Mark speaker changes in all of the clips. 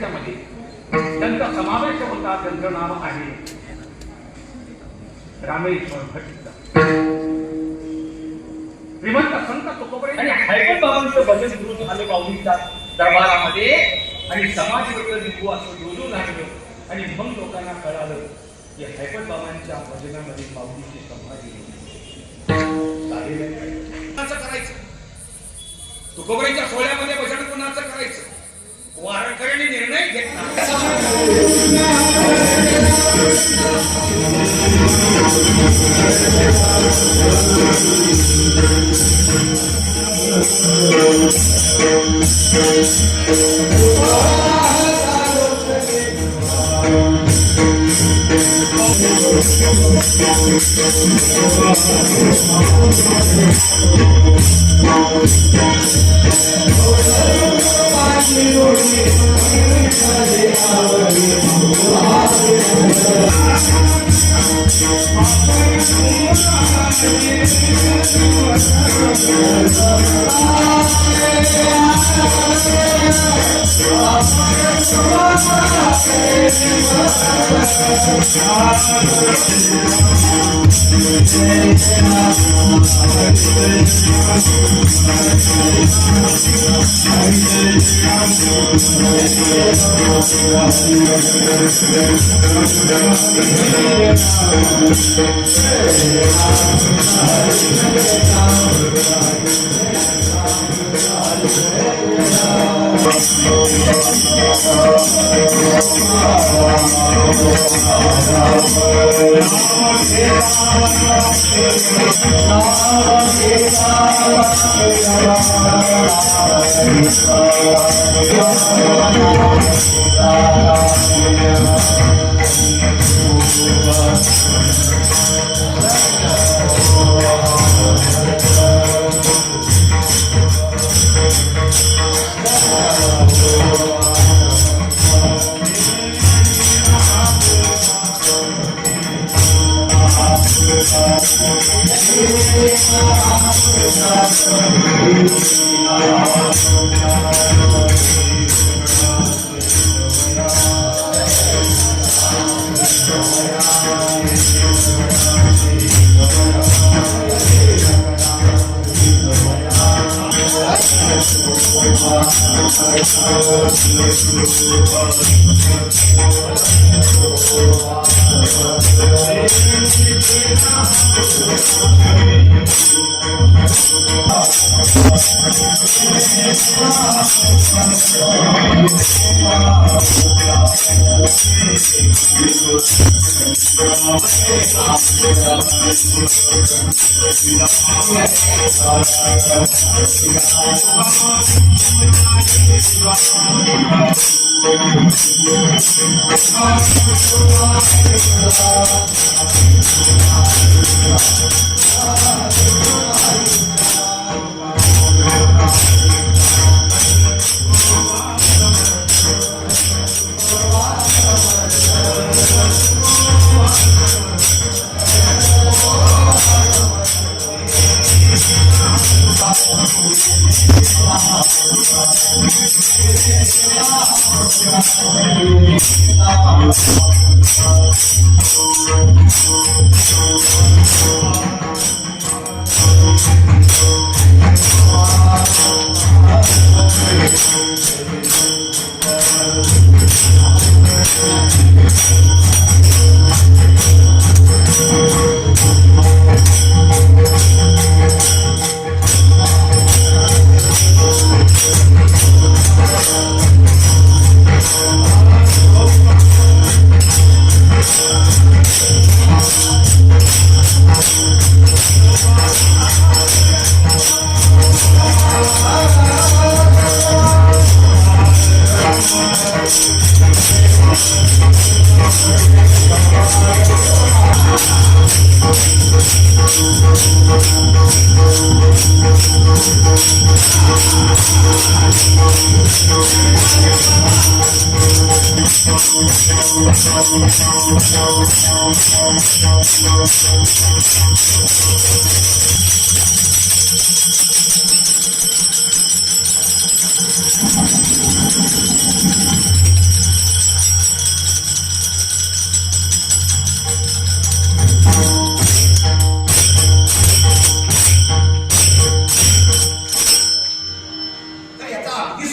Speaker 1: मध्ये त्यांचा समावेश होता. त्यांचं नाव आहे रामेश्वर भट्ट. श्रीमंत संत तुकोबरे आणि हैबत बाबांचं भजन सुरू झालं माऊलीच्या दरबारामध्ये आणि समाजवर्ग लिंबू असं बोलू लागलं आणि मग लोकांना कळालं की हैबत बाबांच्या भजनामध्ये माऊलीची समाधी कोणाचं करायचं. तुकोबरेच्या सोहळ्यामध्ये भजन कोणाचं करायचं. वारकऱ्यांनी निर्णय घेतला.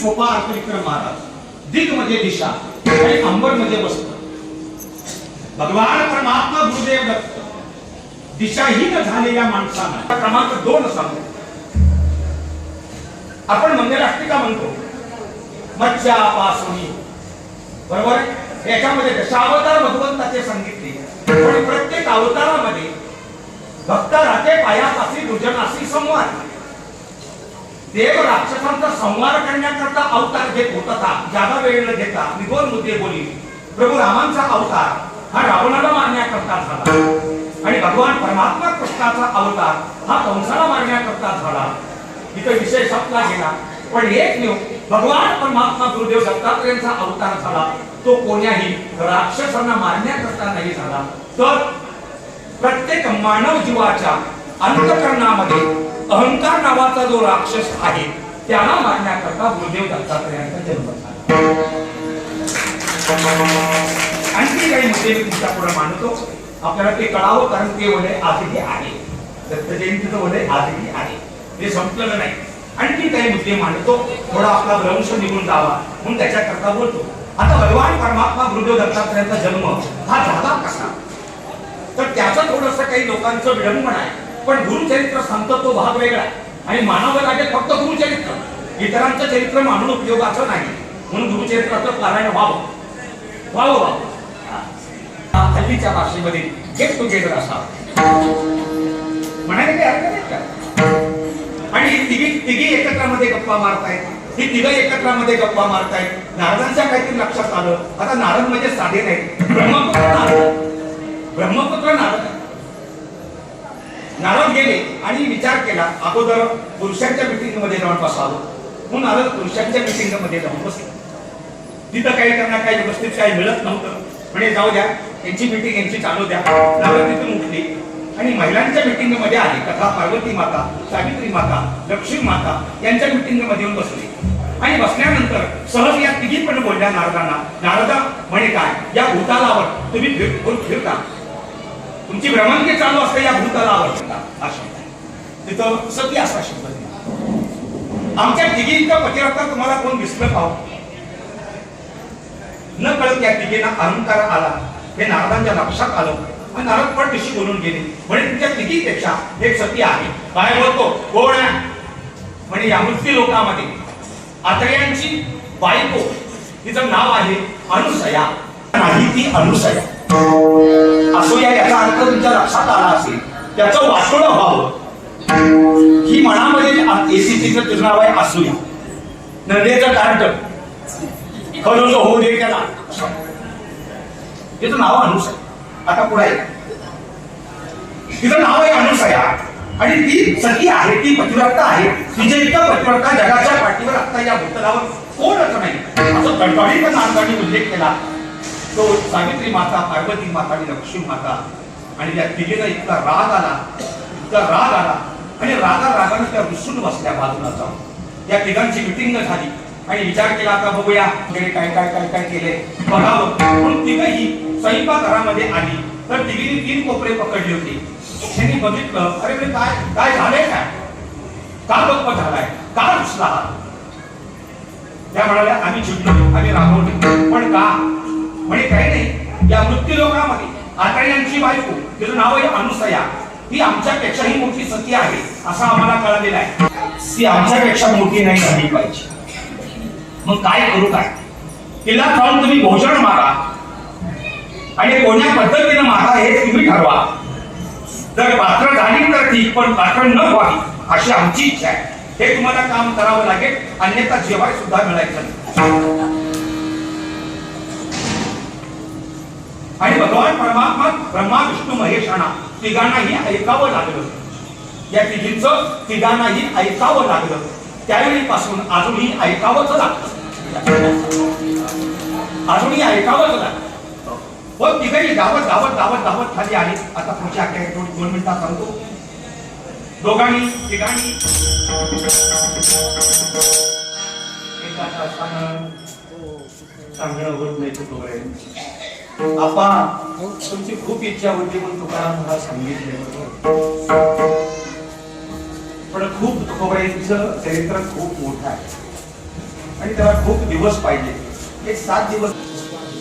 Speaker 2: सोपा अर्थ विक्रम महाराज. दिग म्हणजे दिशा आणि अंबर म्हणजे वस्त्र. भगवान परमात्मा गुरुदेव दत्त दिशाहीन झालेल्या माणसांना क्रमांक 2 सांगतो. आपण मंगलाष्टिका म्हणतो मज्जापासून, बरोबर. याच्यामध्ये दशावतार भगवंताचे सांगितले, पण प्रत्येक अवतारामध्ये भक्त राहते पायापासी दुर्जनाशी संवाद. देव राक्षसांचा संहार करण्याकरता अवतार घेत होता. जागा वेळ न घेता मी 2 मुद्दे बोली. प्रभू रामांचा अवतार हा रावणाला मारण्याकरता झाला आणि भगवान परमात्मा कृष्णाचा अवतार हा कंसाला मारण्याकरता झाला. इथे विषय संपला गेला. पण एकमेव भगवान परमात्मा गुरुदेव दत्तात्रेयांचा अवतार झाला तो कोण्याही राक्षसांना मारण्याकरता नाही झाला, तर प्रत्येक मानव जीवाच्या अंतःकरणामध्ये अहंकार नावाचा जो राक्षस आहे त्याला मारण्याकरता गुरुदेव दत्तात्रेयांचा जन्म झाला. आणखी काही मुद्दे मी तुमच्या पुढे मांडतो, आपल्याला ते कळावं, कारण ते वलय आजही आहे. दत्त जयंतीचं वलय आजही आहे, ते संपलेलं नाही. आणखी काही मुद्दे मांडतो, थोडा आपला भ्रंश निघून जावा म्हणून त्याच्याकरता बोलतो. आता भगवान परमात्मा गुरुदेव दत्तात्रेयांचा जन्म हा झाला कसा, तर त्याचं थोडंसं काही लोकांचं विडंबन आहे. पण गुरुचरित्र सांगतो तो भाग वेगळा आणि मानावं लागेल फक्त गुरुचरित्र. इतरांचं चरित्र मानून उपयोगाचं नाही, म्हणून गुरुचरित्राचं पारायण व्हावं. हल्लीच्या भाषेमध्ये गेट टुगेदर असावं म्हणायला काही अर्थ नाही का. आणि तिघी एकत्रामध्ये गप्पा मारतायत, ही तिघं एकत्रामध्ये गप्पा मारतायत. नारदांच्या काहीतरी लक्षात आलं, आता नारद म्हणजे साधे नाही, ब्रह्मपुत्र नारद. नारद गेले आणि विचार केला, अगोदर पुरुषांच्या मीटिंग मध्ये जाऊन बसावं. म्हणून नारद पुरुषांच्या मीटिंग मध्ये जाऊन बसले. तिथं काही त्यांना काही व्यवस्थित काही मिळत नव्हतं, म्हणजे जाऊ द्या, यांची मीटिंग यांची चालू द्या. नारद तिथून उठले आणि महिलांच्या मीटिंग मध्ये आले. कथा पार्वती माता, सावित्री माता, लक्ष्मी माता यांच्या मीटिंग मध्ये येऊन बसले. आणि बसल्यानंतर सहज या तिघी पण बोलल्या नारदांना. नारदा म्हणे, काय या भूतालावर तुम्ही फिरता, तुमची भ्रमंती चालू असते या भूतलावर हा शब्द तिथं सती असा शब्द. आमच्या तिघींचा पतिव्रता तुम्हाला कोण दिसलं पाहू. न कळत त्या तिघींना अहंकार आला, हे नारदांच्या लक्षात आलं आणि नारद पण दिशी बोलून गेले. म्हणजे तुमच्या तिघीपेक्षा एक सती आहे. काय बोलतो, कोण आहे म्हणजे या मृत्यू लोकामध्ये आत्रेयांची बायको, तिचं नाव आहे अनुसया. नाही ती अनुसया. असूया याचा अर्थ तुमच्या लक्षात आला असेल, त्याचं वाटोळं व्हावं. ही मनामध्ये एसीसीचं तुझं नाव आहे असूया. नदीचं कार्ट खरं होऊ दे त्याला, तिचं नाव अनुसया. आता पुढे तिचं नाव आहे अनुसया आणि ती सती आहे, ती पतिव्रता आहे. तिचे इतकं पतिव्रता जगाच्या पाठीवर आता या भूतलावर कोणच नाही, असं टणटणीत नारदांनी उल्लेख केला. तो सावित्री माता, पार्वती माता आणि लक्ष्मी माता. आणि त्या तिघींना इतका राग आला आणि रागानं त्या रुसून बसल्या बाजूला जाऊन. या तिघांची मिटिंग झाली आणि विचार केला, आता बघूया काय काय काय काय केले बघावं. म्हणून तिघही स्वयंपाकघरामध्ये आली तर तिघींनी 3 कोपरे पकडले होते. त्यांनी बघितलं, अरे काय काय झालंय, काय का गप्प झालाय, का रुसला. त्या म्हणाल्या, आम्ही चिडलो, आम्ही रागवलो. पण का म्हणजे काही नाही, या मृत्यू लोकांमध्ये आत्रेयांची बायको, तिचं नाव आहे अनुसया, ती आमच्यापेक्षाही मोठी सती आहे असं आम्हाला कळलेलं आहे. ती आमच्यापेक्षा मोठी नाही झाली पाहिजे. मग काय करू, काय तिला जाऊन तुम्ही भोजन मागा आणि कोण्या पद्धतीनं मागा हे तुम्ही ठरवा. जर पात्र झाली तर ठीक, पण पात्र न व्हावी अशी आमची इच्छा आहे. हे तुम्हाला काम करावं लागेल, अन्यथा जेवाय सुद्धा मिळायचं नाही. आणि भगवान परमात्मा ब्रह्मा विष्णू महेशांना तिघांनाही ऐकावं लागलं. या तिघींचं तिघांनाही ऐकावं लागलं. त्यावेळीपासून अजूनही ऐकावंच लागतं. अजूनही ऐकावंच लागतं. पण तिघही धावत धावत धावत धावत खाली आले. आता पुढची आख्या 2 मिनिटात सांगतो. दोघांनी तिघांनी एकाच असताना सांगणं होत नाही तोपर्यंत आपा तुमची खूप इच्छा होती पण तुकाराम मला सांगितले पण खूप तुकोबाईंचं चरित्र खूप मोठं आहे आणि त्याला खूप दिवस पाहिजे. एक 7 दिवस.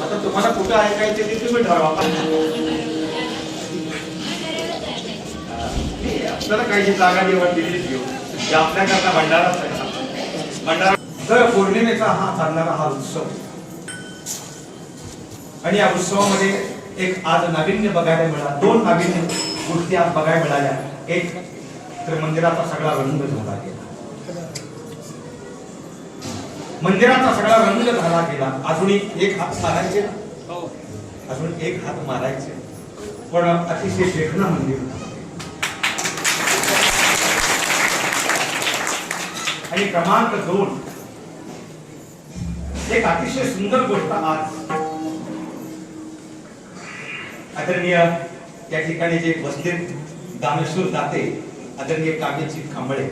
Speaker 2: आता तुम्हाला कुठं ऐकायचे ते तुम्ही ठरवा. आपल्याला काही जागा जेवण दिलीच घेऊ आपल्याकरता भंडाराच आहे. भंडारा दर पौर्णिमेचा हा चालणारा हा उत्सव आणि या उत्सवामध्ये एक आज नाविन्य बघायला मिळाला. 2 नाविन्य गोष्टी आज बघायला मिळाल्या. एक तर मंदिराचा सगळा रंग झाला गेला. मंदिराचा सगळा रंग झाला गेला. अजून एक हात मारायचे अजून एक हात मारायचे पण अतिशय देखणं मंदिर आणि क्रमांक 2 एक अतिशय सुंदर गोष्ट आज आदरणीय त्या ठिकाणी जे बसलेत दामेश्वर दाते आदरणीय काव्यची खांबळे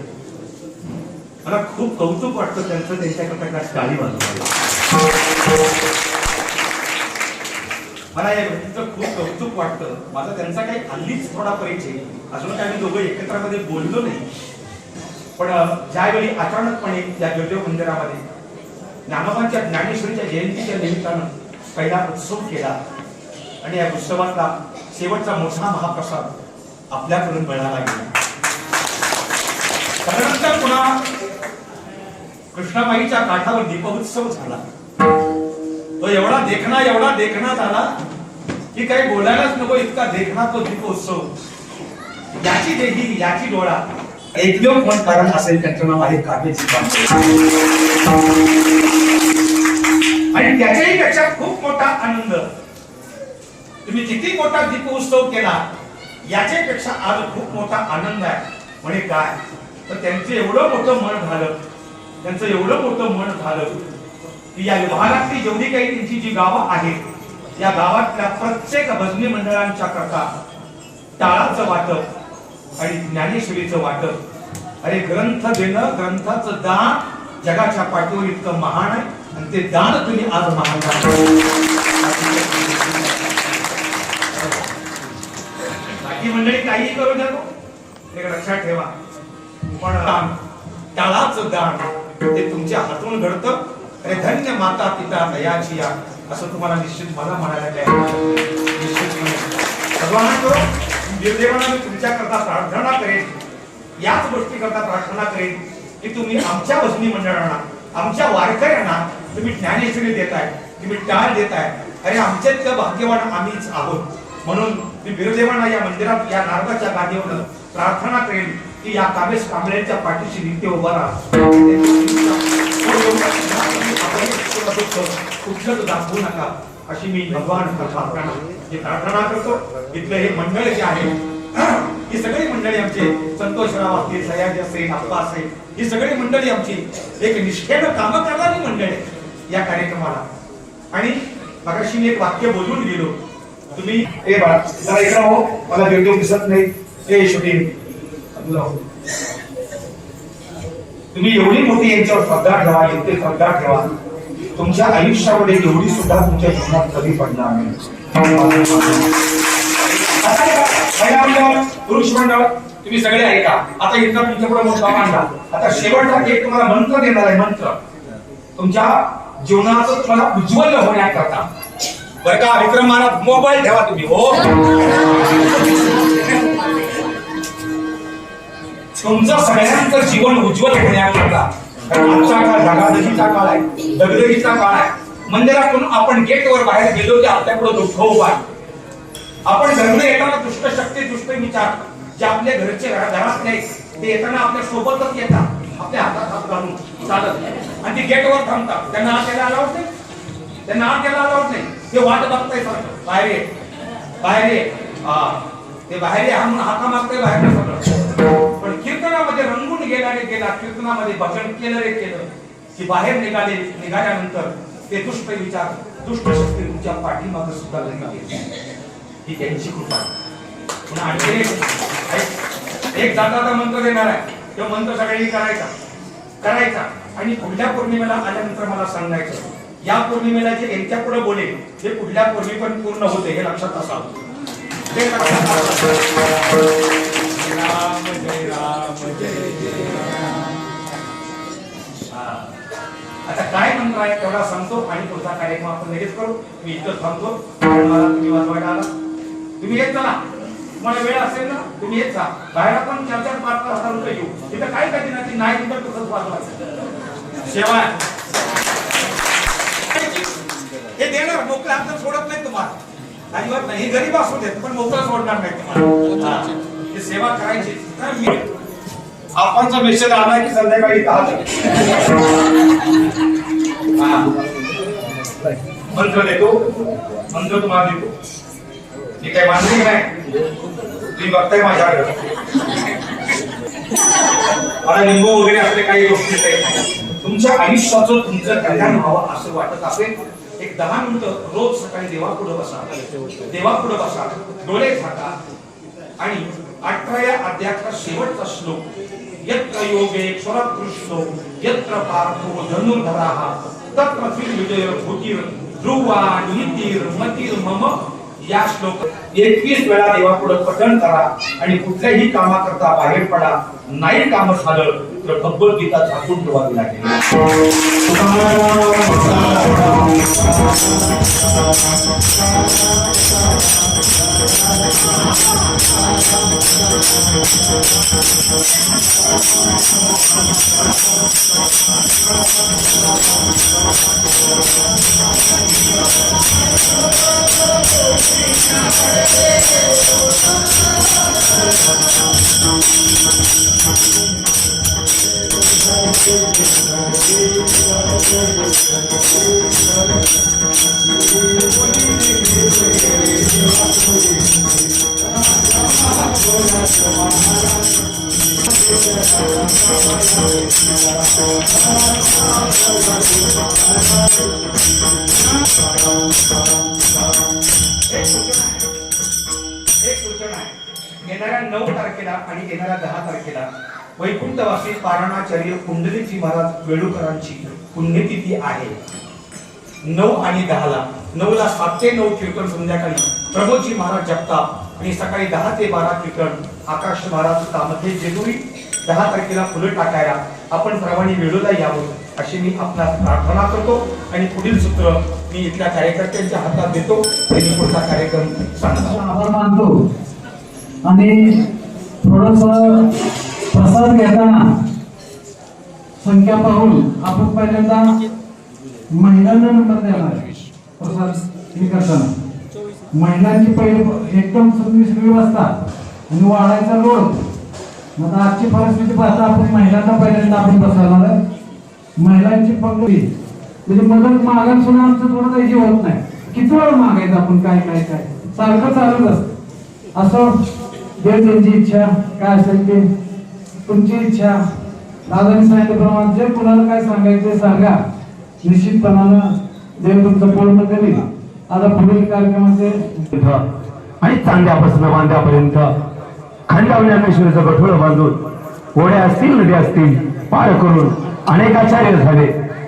Speaker 2: मला खूप कौतुक वाटतं त्यांचं. त्यांच्याकडे टाळी वाजवायला मला या गोष्टीचं खूप कौतुक वाटतं. माझा त्यांचा काही हल्लीच थोडा परिचय अजून काही आम्ही दोघं एकत्रमध्ये बोललो नाही पण ज्यावेळी अचानकपणे या ज्योतिबा मंदिरामध्ये ज्ञानोबांच्या ज्ञानेश्वरीच्या जयंतीच्या निमित्तानं पहिला उत्सव केला आणि या उत्सवातला शेवटचा मोठा महाप्रसाद आपल्याकडून मिळाला गेला. त्यानंतर पुन्हा कृष्णाबाईच्या काठावर दीपोत्सव झाला. तो एवढा देखणा झाला की काही बोलायलाच नको इतका देखणा तो दीपोत्सव. याची देही याची डोळा एकयोग पण कारण असेल त्यांचं नाव आहे काव्याची आणि त्याच्याही पेक्षा खूप मोठा आनंद तुम्ही किती मोठा दीपोत्सव केला याच्यापेक्षा आज खूप मोठा आनंद आहे. म्हणजे काय तर त्यांचं एवढं मोठं मन झालं की या विभागातली जेवढी काही त्यांची जी गावं आहेत या गावातल्या प्रत्येक भजनी मंडळांच्या करता टाळाचं वाटप आणि ज्ञानेश्वरीचं वाटप. अरे ग्रंथ देणं ग्रंथाचं दान जगाच्या पाठीवर इतकं महान आहे आणि ते दान तुम्ही आज महान बाकी मंडळी काही करू नको एक लक्षात ठेवा पण टाळाचं दान ते तुमच्या हातून घडतं. अरे धन्य माता पिता दयाची या असं तुम्हाला निश्चित मला म्हणायला काय भगवान देवदेवांना मी तुमच्या करता प्रार्थना करेन याच गोष्टी करता प्रार्थना करेन की तुम्ही आमच्या भजनी मंडळांना आमच्या वारकऱ्यांना तुम्ही ज्ञानेश्वरी देताय तुम्ही टाळ देताय. अरे आमच्यातलं भाग्यवान आम्हीच आहोत म्हणून मी बिरदेवांना या मंदिरात या नारदाच्या गादीवर प्रार्थना करेन की या कामेश कांबळेच्या पाठीशी नित्य उभा राहा. कुठलं दाखवू नका अशी मी भगवान प्रार्थना करतो. इथलं हे मंडळ जे आहे ही सगळी मंडळी आमचे संतोषराव असतील सयाजी असेल अप्पा असेल ही सगळी मंडळी आमची एक निष्ठेनं कामं करणारी मंडळी आहे या कार्यक्रमाला. आणि मगाशी मी एक वाक्य बोलून गेलो तुम्ही ए बाळा जरा इकडे हो मला व्हिडिओ दिसत नाही ए शूटिंग तुम्ही एवढी मोठी यांच्यावर श्रद्धा ठेवा इतके श्रद्धा ठेवा तुमच्या आयुष्यामध्ये एवढी सुद्धा तुमच्या जीवनात कधी पडणार नाही. पुरुष मंडळ तुम्ही सगळे ऐका. आता इथं तुमच्याकडे मोठा मांडा. आता शेवटचा एक तुम्हाला मंत्र देणार आहे. मंत्र तुमच्या जीवनाचं तुम्हाला उज्ज्वल होण्याकरता बरं का. विक्रम महाराज मोबाईल ठेवा तुम्ही हो. तुमचं सगळ्यांचं जीवन उज्ज्वल होण्याकरता आजचा काळ धगाधगीचा काळ आहे दगदगीचा काळ आहे. मंदिरातून आपण गेटवर बाहेर गेलो की आपल्याकडे दुःख उभा आहे. आपण घरनं येताना दुष्ट शक्ती दुष्ट विचार जे आपल्या घरचे घरात नाही ते येताना आपल्या सोबतच येतात आपल्या हातात हात घालून चालत आणि ते गेटवर थांबतात. त्यांना आत यायला अलाउड नाही. त्यांना आत यायला अलाउड नाही. ते वाट बघताय सगळं बाहेर ये बाहेर ये ते बाहेर ये म्हणून हाका मागताय बाहेर सगळं. पण कीर्तनामध्ये रंगून गेला कीर्तनामध्ये भजन केलं की बाहेर निघाल्यानंतर ते दुष्ट विचार दुष्टशक्ती तुमच्या पाठीमागे सुद्धा लागली ही त्यांची कृपा आहे. पुन्हा आणखी एक जाता मंत्र देणार आहे. तो मंत्र सगळ्यांनी करायचा आणि पुढल्या पौर्णिमेला आल्यानंतर मला सांगायचं. या पौर्णिमेला जे यांच्या पुढे बोलेल ते पुढल्या पौर्णिमेपर्यंत पूर्ण होते हे लक्षात असावं. राम जय राम जय जय राम. आता काय मंत्र आहे तेवढा सांगतो आणि पुढचा कार्यक्रम आपण लगेच करू. मी इथं थांबतो. मला तुम्ही वाजवायला आला, तुम्ही येत चला. तुम्हाला वेळ असेल ना तुम्ही येत जा. बाहेर आपण 4,000-5,000 रुपये घेऊ. तिथं काय कधी नाही तिथं तसंच वाजवायचं. सेवा हे देणार मोकळं आपण सोडत नाही तुम्हाला अजिबात नाही. हे गरीब असू देत पण मोकळं सोडणार नाही तुम्हाला. हे सेवा करायची. आपणचा मेसेज आला की संध्याकाळी 10 मंत्र देतो. मंत्र तुम्हाला देतो. मी काही मानली नाही. तुम्ही बघताय माझ्याकडे मला लिंबू वगैरे असले काही गोष्टी तुमच्या आयुष्याचं तुमचं कल्याण व्हावं असं वाटत असेल. एक 10 मिनिटं रोज सकाळी देवापुढे बसा. डोळे झाका आणि 18व्या अध्यायाचा शेवटचा श्लोक यत्र योगेश्वर कृष्णो यत्र पार्थो धनुर्धराः तत्र विजय भूतिर् ध्रुवा नीतिर् मतिर् मम. या श्लोक 21 वेळा देवापुढे पठण करा आणि कुठल्याही कामाकरता बाहेर पडा. नाही काम झालं तर भगवद्गीता झाकून ठेवावी लागेल. येणाऱ्या 9 तारखेला आणि येणाऱ्या 10 तारखेला वैकुंठवासी पारणाचार्य कुंडलीजी महाराज वेळुकरांची पुण्यतिथी आहे. 9 आणि 10ला 9ला 7 ते 9 कीर्तन संध्याकाळी प्रभूजी महाराज जगताप आणि सकाळी 10 ते 12 कीर्तन आकाश महाराज मध्ये जेजुरी. 10 तारखेला फुलं टाकायला आपण सर्वांनी वेळूला यावं अशी मी आपणास प्रार्थना करतो आणि पुढील सूत्र मी इथल्या कार्यकर्त्यांच्या हातात देतो. त्यांनी पुढचा कार्यक्रम सांगतो.
Speaker 3: आभार मानतो आणि थोडस प्रसाद घेताना संख्या पाहून आपण पहिल्यांदा महिलांना नंबर देणार प्रसाद हे करताना. महिलांची पहिली एकदम सगळी असतात आणि वाढायचा लोड. मग आजची परिस्थिती पाहता आपण महिलांना पहिल्यांदा आपण बसवणार आहे. महिलांची पंक्ती म्हणजे मदत मागण सुद्धा आमचं थोडं काही होत नाही. किती वेळ मागायचं आपण काय काय काय सारखं चालूच असतं. असं देव त्यांची इच्छा काय असेल ते तुमची इच्छा दादांनी सांगितल्याप्रमाणे जे कुणाला काय सांगायचं सांगा. निश्चितपणानं देव तुमचं पूर्ण करेल. आता पुढील कार्यक्रमाचे
Speaker 4: आणि चांद्यापासून बांध्यापर्यंत खंडावण्यामेश्वरीचं गठोळ बांधून ओढ्या असतील नद्या असतील पार करून अनेक आचार्य झाले.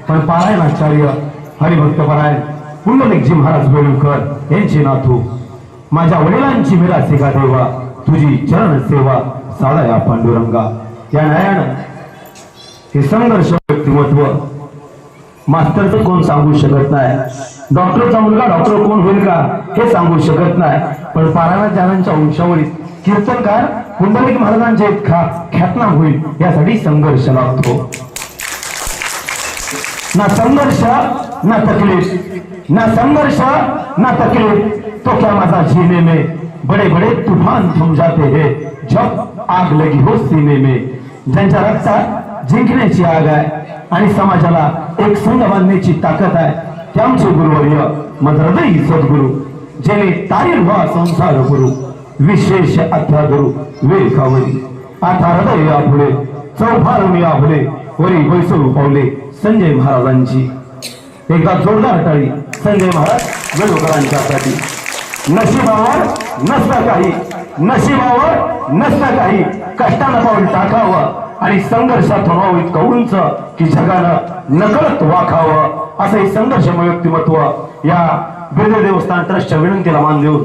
Speaker 4: पण पारायणाचार्य हरिभक्तपरायण पुंडलिकजी महाराज वेळुकर यांचे नातू माझ्या वडिलांची मिरासिका देवा तुझी चरण सेवा साधा या पांडुरंगा. या न्यायानं हे संघर्ष व्यक्तिमत्व मास्तरचं कोण सांगू शकत नाही. डॉक्टरचा मुलगा डॉक्टर कोण होईल का हे सांगू शकत नाही. पण पारायणाचार्यांच्या वंशावळीत कीर्तनकार पुंडलिक महाराजांच्या इतका ख्यातनाम होईल यासाठी संघर्ष लागतो. ना संघर्ष ना तकलीफ, ना संघर्ष ना तकलीफ तो क्या मजा जीने में. बड़े बड़े तूफान थम जाते हैं जब आग लगी हो सीने में. ज्यांच्या रक्तात जिंकण्याची आग आहे आणि समाजाला एक संघ बांधण्याची ताकद आहे ते आमचे गुरुवर्य मधुरदयी सद्गुरु जेने तारीर व्हा संसार गुरु विशेष अथ्या गुरु वेखावरी. आता हृदय आभुले चौफारणी आभुले वरी वैसरू पावले संजय महाराजांची. एकदा जोरदार टाळी संजय महाराज वेळुकरांच्यासाठी. नशिबावर नसतं काही, नशिबावर नसतं काही, कष्टानं पाऊल टाकावं आणि संघर्षातून व्हावं इतकं उंच की जगानं नकळत वाखावं, असं हे संघर्षमय व्यक्तिमत्व या बिर्दे देवस्थान ट्रस्टच्या विनंतीला मान देऊन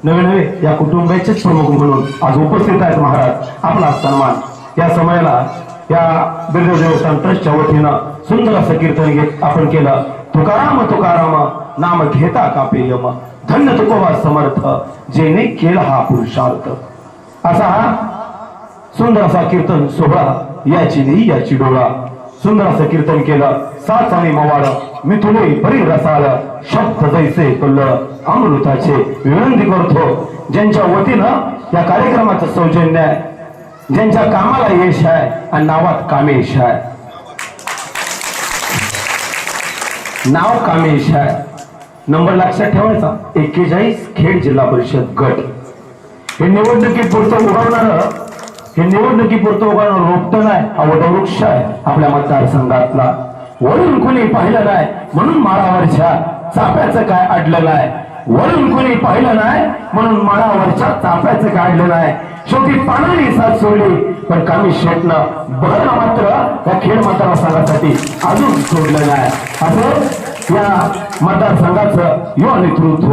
Speaker 4: नवे या कुटुंबाचेच प्रमुख म्हणून आज उपस्थित आहेत महाराज. आपला सन्मान या समयाला या बिर्दे देवस्थान ट्रस्टच्या वतीनं सुंदर असं कीर्तन आपण केलं. तुकाराम तुकाराम नाम घेता कापे यम, धन्य तुकोबा समर्थ जेने केला हा पुरुषार्थ. असा हा सुंदर असा कीर्तन सोहळा याची नाही याची डोळा. सुंदर असं कीर्तन केलं. साच आणि मवाळ मिथुने परी रसाळ, शब्द जैसे तुल्ल अमृताचे. विनंती करतो ज्यांच्या वतीनं या कार्यक्रमाचं सौजन्य आहे, ज्यांच्या कामाला यश आहे आणि नावात कामेश आहे, नाव कामेश आहे. नंबर लक्षात ठेवायचा 41 खेड जिल्हा परिषद गट. हे निवडणुकीपुरतं उभारणार रोपट नाही, हा वटवृक्ष आहे आपल्या मतदारसंघातला. वरून कुणी पाहिलं नाही म्हणून माळावरच्या चाफ्याचं काय अडलं नाही, वरून कुणी पाहिलं नाही म्हणून माळावरच्या चाफ्याचं काय अडलं नाही. शेवटी पानाने साथ सोडली पण कामी शेटनं बहर मात्र या खेड मतदारसंघासाठी अजून सोडलं नाही. असं या मतदारसंघाचं युवा नेतृत्व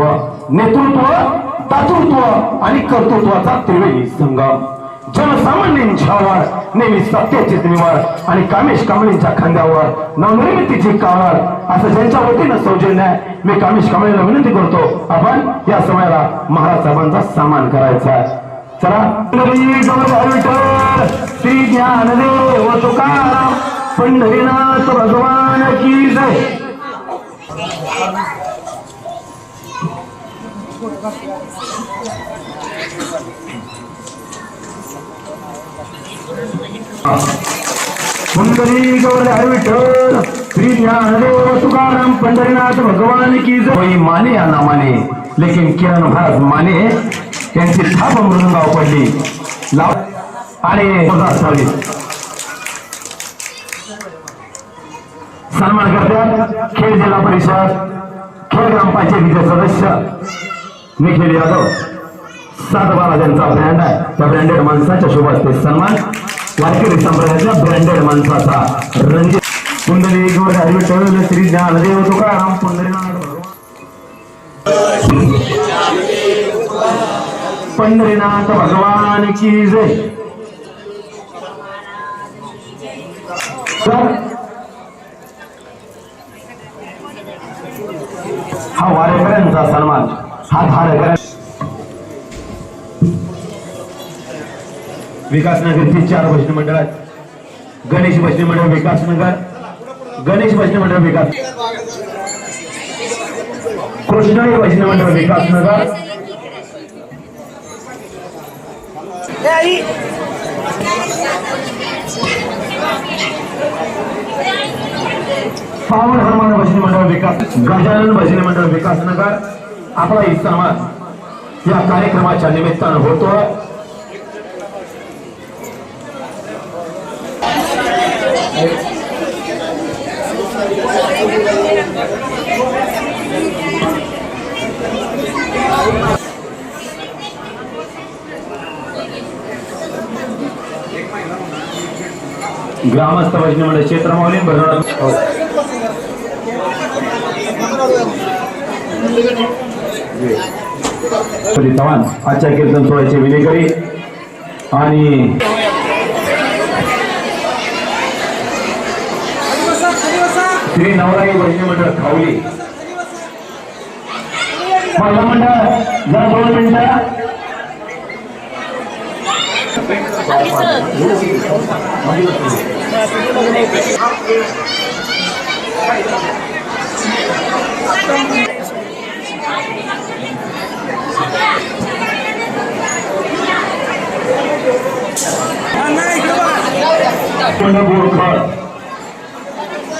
Speaker 4: दातृत्व आणि कर्तृत्वाचा त्रिवेणी संगम. जनसामान्यांच्यावर नेहमी सत्याची निवड आणि कामेश कांबळेंच्या खांद्यावर नवनिर्मितीची कावड. असं ज्यांच्या वतीनं सौजन्य आहे, मी कामेश कांबळेंना विनंती करतो आपण या समयाला महाराज साहेबांचा सन्मान करायचा आहे. चला. श्री ज्ञानदेव तुकाराम पंढरीनाथ भगवान की जय. पुंडरी गौर विठ्ठल श्री ज्ञानदेव तुकाराम पंढरीनाथ भगवान की जय. कोई माने या ना माने लेकिन किरण महाराज माने यांची थाप मृदंगाव पडली लाव आणि सन्मान करतात खेड जिल्हा परिषद खेड ग्रामपंचायतीचे सदस्य निखिल यादव. 7-12 ज्यांचा ब्रँड आहे त्या ब्रँडेड माणसाच्या शुभ हस्ते सन्मान. वारकरी संप्रदायाच्या ब्रँडेड माणसाचा रणजित. कुंडली गौर विठ्ठल श्री ज्ञानदेव तुकाराम पंढरीनाथ भगवान की जय. हा वारेकऱ्यांचा सन्मान, हा धारेकर. विकासनगरची 4 भजनी मंडळ आहेत. गणेश भजनी मंडळ विकासनगर, गणेश भजनी मंडळ विकास, कृष्णाई भजनी मंडळ विकासनगर, पावन हनुमान भजनी मंडळ विकास, गजानन भजनी मंडळ विकासनगर. आपला ही सन्मान या कार्यक्रमाच्या निमित्तानं होतो. ग्रामस्थ भजनी मंडळ क्षेत्र माऊली चव्हाण आजच्या कीर्तन सोहळ्याचे विनेकरी आणि श्री नवराई भजनी मंडळ खावली महिला मंडळ जरा 2 मिनिटं.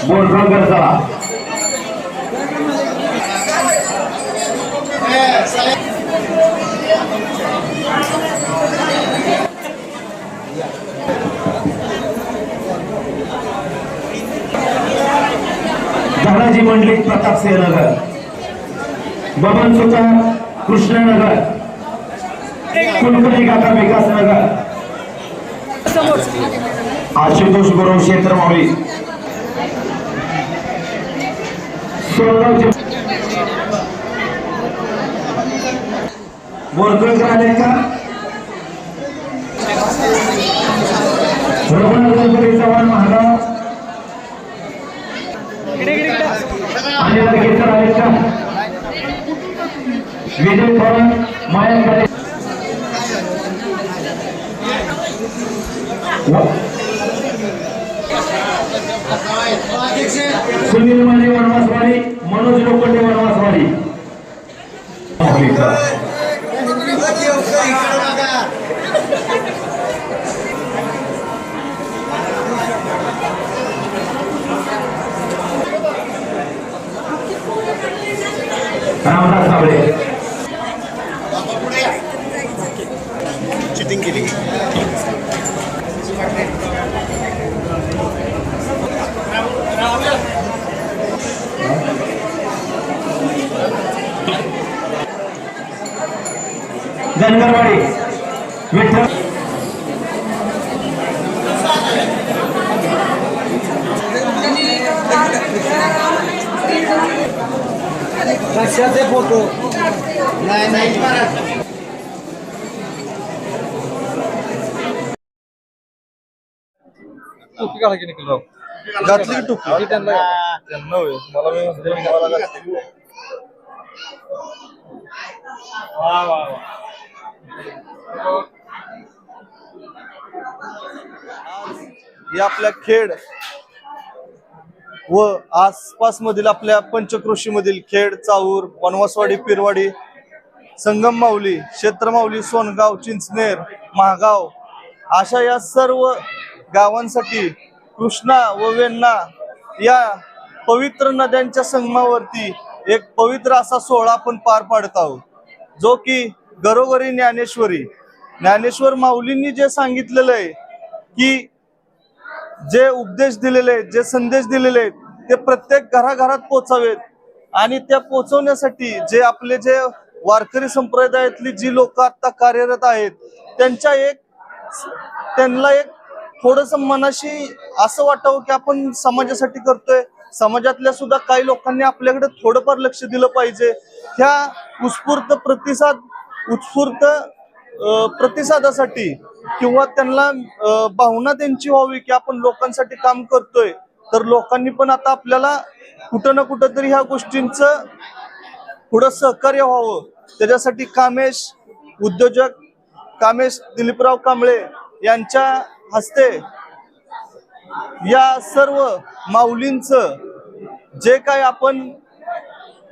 Speaker 4: बोरखळ करता धनाजी मंडलिक प्रताप सिंह नगर बबन सुतार कृष्णनगर, कुलकर्णी काका विकासनगर, आशुतोष गुरु क्षेत्र मावळी, बोरकळकर आले का? रघुनाथ चव्हाण महाराज आणि लगेच आहेत का? विजय थोरात, माया सुनील माने वनवासवाडी, मनोज लोखंडे वनवासवाडी. रामदास साबळे
Speaker 5: चिटिंग केली.
Speaker 4: जनगरवाडी विठ्ठल
Speaker 5: कशाचे फोटो नाही घातली की टोपी त्यांना होय मला या आपल्या खेड व आसपास मधील आपल्या पंचक्रोशी मधील खेड, चाऊर, वनवासवाडी, पिरवाडी, संगम माऊली, क्षेत्र माऊली, सोनगाव, चिंचनेर, महागाव अशा या सर्व गावांसाठी कृष्णा व वेण्णा या पवित्र नद्यांच्या संगमावरती एक पवित्र असा सोहळा आपण पार पाडत आहोत, जो की घरोघरी ज्ञानेश्वर माऊलींनी जे सांगितलेलं आहे की जे उपदेश दिलेले आहेत, जे संदेश दिलेले आहेत ते प्रत्येक घराघरात पोचावेत. आणि त्या पोचवण्यासाठी जे आपले जे वारकरी संप्रदायातली जी लोक आता कार्यरत आहेत त्यांना एक थोडस मनाशी असं वाटावं की आपण समाजासाठी करतोय, समाजातल्या सुद्धा काही लोकांनी आपल्याकडे थोडंफार लक्ष दिलं पाहिजे. ह्या उत्स्फूर्त प्रतिसादासाठी किंवा त्यांना भावना त्यांची व्हावी की आपण लोकांसाठी काम करतोय, तर लोकांनी पण आता आपल्याला कुठं ना कुठं तरी ह्या गोष्टींचं थोडं सहकार्य व्हावं. त्याच्यासाठी उद्योजक कामेश दिलीपराव कांबळे यांच्या हस्ते या सर्व माऊलींचं जे काय आपण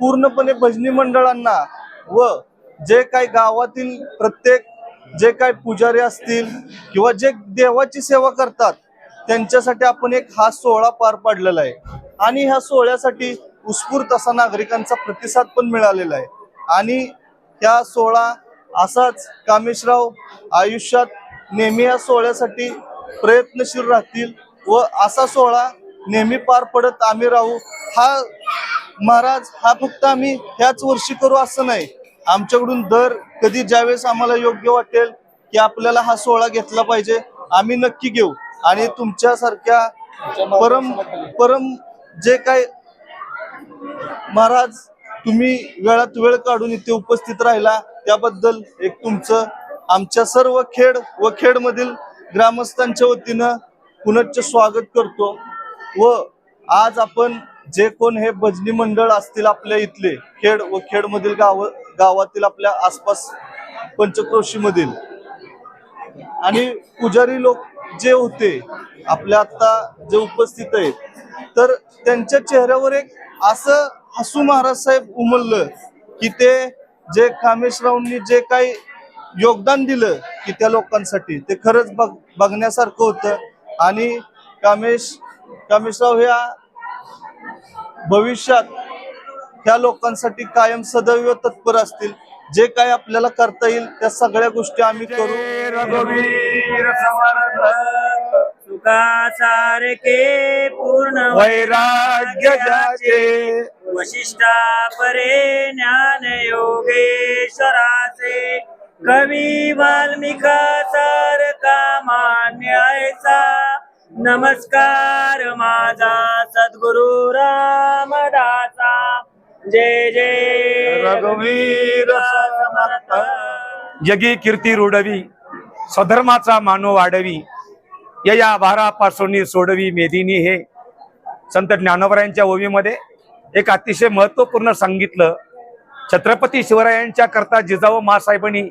Speaker 5: पूर्णपणे भजनी मंडळांना व जे काही गावातील प्रत्येक जे काही पुजारी असतील किंवा जे देवाची सेवा करतात त्यांच्यासाठी आपण एक हा सोहळा पार पाडलेला आहे. आणि ह्या सोहळ्यासाठी उत्स्फूर्त असा नागरिकांचा प्रतिसाद पण मिळालेला आहे. आणि ह्या सोहळा असाच कामेशराव आयुष्यात नेहमी या सोहळ्यासाठी प्रयत्नशील राहतील व असा सोहळा नेहमी पार पडत आम्ही राहू. हा महाराज हा फक्त आम्ही ह्याच वर्षी करू असं नाही, आमच्याकडून दर कधी ज्यावेळेस आम्हाला योग्य वाटेल की आपल्याला हा सोहळा घेतला पाहिजे आम्ही नक्की घेऊ. आणि तुमच्यासारख्या परम जे काय महाराज तुम्ही वेळात वेळ काढून इथे उपस्थित राहिला त्याबद्दल एक तुमचं आमच्या सर्व खेड व खेडमधील ग्रामस्थांच्या वतीनं पुनश्च स्वागत करतो. व आज आपण जे कोण हे भजनी मंडळ असतील आपल्या इथले खेड व खेडमधील गावातील आपल्या आसपास पंचक्रोशी मधील आणि पुजारी लोक जे होते आपल्या आता जे उपस्थित आहेत, तर त्यांच्या चेहऱ्यावर एक असं हसू महाराज साहेब उमललं की ते जे कामेशरावांनी जे काही योगदान दिलं की त्या लोकांसाठी ते खरंच बघण्यासारखं होतं. आणि कामेशराव ह्या भविष्यात ह्या लोकांसाठी कायम सदैव तत्पर असतील. जे काही आपल्याला करता येईल त्या सगळ्या गोष्टी आम्ही करू.
Speaker 4: रघुवीर समर्थ
Speaker 6: तुका सारखे पूर्ण
Speaker 2: वैराग्य ज्याचे
Speaker 6: वशिष्ठा परे ज्ञान योगेश्वराचे कवी वाल्मिका सारखा मान्य ऐसा नमस्कार माझा सद्गुरु रामदासा जय जय
Speaker 2: रघुवीर
Speaker 6: समर्थ
Speaker 2: जगी कीर्ती रुडवी स्वधर्माचा मानो वाढवी या भारापासून सोडवी मेदिनी हे संत ज्ञानोबरायांच्या ओवीमध्ये एक अतिशय महत्वपूर्ण सांगितलं. छत्रपती शिवरायांच्या करता जिजाऊ मासाहेबांनी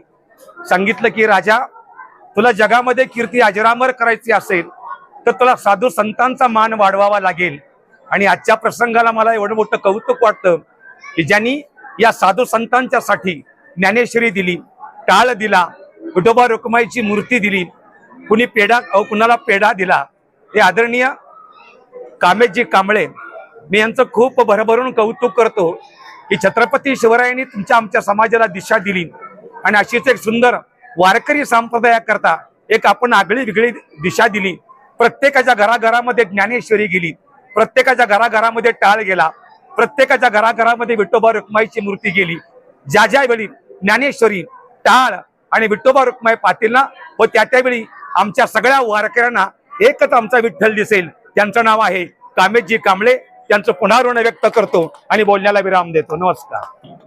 Speaker 2: सांगितलं की राजा, तुला जगामध्ये कीर्ती अजरामर करायची असेल तर तुला साधू संतांचा मान वाढवावा लागेल. आणि आजच्या प्रसंगाला मला एवढं मोठं कौतुक वाटतं की ज्यांनी या साधू संतांच्या साठी ज्ञानेश्वरी दिली, टाळ दिला, विठोबा रुक्माईची मूर्ती दिली, कुणाला पेढा दिला. हे आदरणीय कामेशजी कांबळे, मी यांचं खूप भरभरून कौतुक करतो की छत्रपती शिवरायांनी तुमच्या आमच्या समाजाला दिशा दिली आणि अशीच एक सुंदर वारकरी संप्रदायाकरता एक आपण आगळी वेगळी दिशा दिली. प्रत्येकाच्या घराघरामध्ये ज्ञानेश्वरी गेली, प्रत्येकाच्या घराघरामध्ये टाळ गेला, प्रत्येकाच्या घराघरामध्ये विठोबा रुक्माईची मूर्ती गेली. ज्या ज्या वेळी ज्ञानेश्वरी, टाळ आणि विठोबा रुक्माई पाटील ना व त्यावेळी आमच्या सगळ्या वारकऱ्यांना एकच आमचा विठ्ठल दिसेल. त्यांचं नाव आहे कामेशजी कांबळे. त्यांचं पुन्हा ऋण व्यक्त करतो आणि बोलण्याला विराम देतो. नमस्कार.